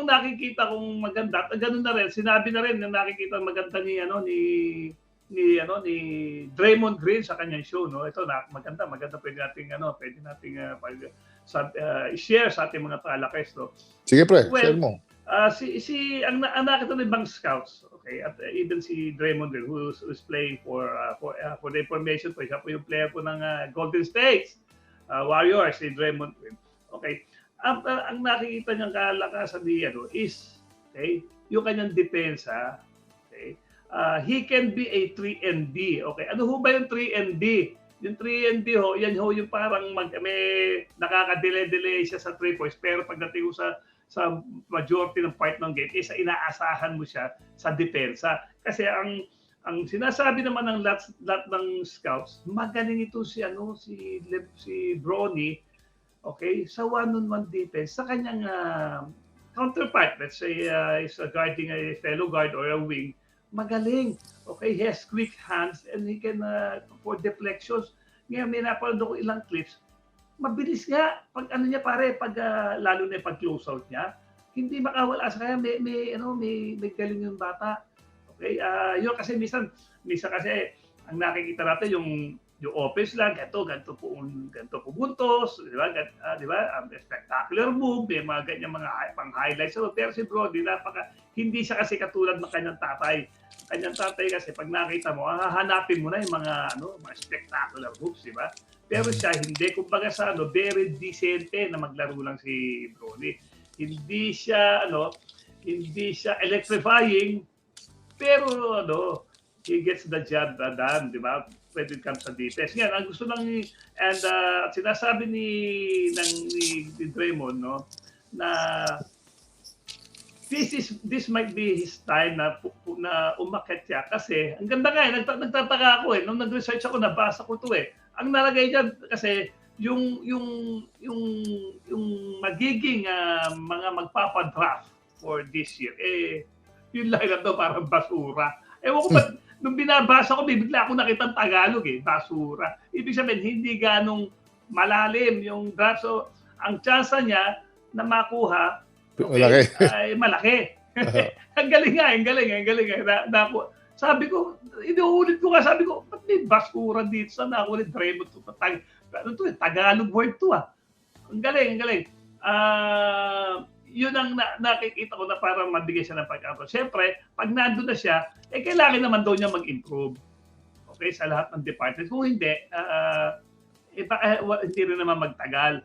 ang nakikita kong maganda, ganun na rin, sinabi na rin na nakikita maganda ni Draymond Green sa kanyang show, no? Ito na maganda pwede nating i-share sa ating mga talakes, no? Sige pre, share mo. Ang nakita ng ibang scouts, okay, at even si Draymond Green who's playing for the information po, siya po yung player po ng Golden State Warriors, si Draymond Green. Okay. Ang nakikita niyang kalakasan niya is yung kanyang depensa. Okay? He can be a 3-and-D. Okay? Ano ho ba yung 3-and-D? Yung 3-and-D ho, yan ho yung parang may nakaka-delay siya sa 3 points, pero pagdating ho sa majority ng part ng game, isa inaasahan mo siya sa depensa. Kasi ang sinasabi naman ng lahat ng scouts, magaling ito si Bronny, okay, sa one-on-one defense, sa kanyang counterpart, let's say is guarding a fellow guard or a wing, magaling. Okay, he has quick hands and he can for deflections. Ngayon, may napanood ako ilang clips, mabilis nga. Pag lalo na pag close out niya, hindi makawala sa kanya. May galing yung bata. Okay, yun kasi minsan kasi ang nakikita natin yung offense lang, ganito po buntos, di ba? Spectacular move, may mga ganyan mga pang-highlights. Pero si Bronny, hindi siya kasi katulad ng kanyang tatay. Kanyang tatay kasi pag nakita mo, hahanapin mo na yung mga spectacular moves, di ba? Pero siya hindi, kumbaga very decente na maglaro lang si Bronny. Hindi siya electrifying, pero he gets the job done, di ba? When it comes sa defense. Yan, ang gusto sinasabi ni Draymond, no, na this might be his time na umakyat siya kasi ang ganda nga nagtataka ako nung nag-research ako, nabasa ko to ang nalagay diyan kasi yung magiging mga magpapa-draft for this year yung lineup daw parang basura. Ewan ko ba, nung binabasa ko, bigla ako nakitang Tagalog basura. Ibig sabihin, hindi ganong malalim yung draft. So, ang chance niya na makuha ay malaki. Ang galing. Sabi ko, inuulit ko sabi ko, ba't may basura dito? Saan ako ulit Draymond to? Tagalog word to Ang galing. Yun ang nakikita ko na parang mabigay siya ng pagkakataon. Siyempre, pag nandun na siya, kailangan naman daw niya mag-improve. Okay, sa lahat ng departments. Kung hindi, hindi rin naman magtagal.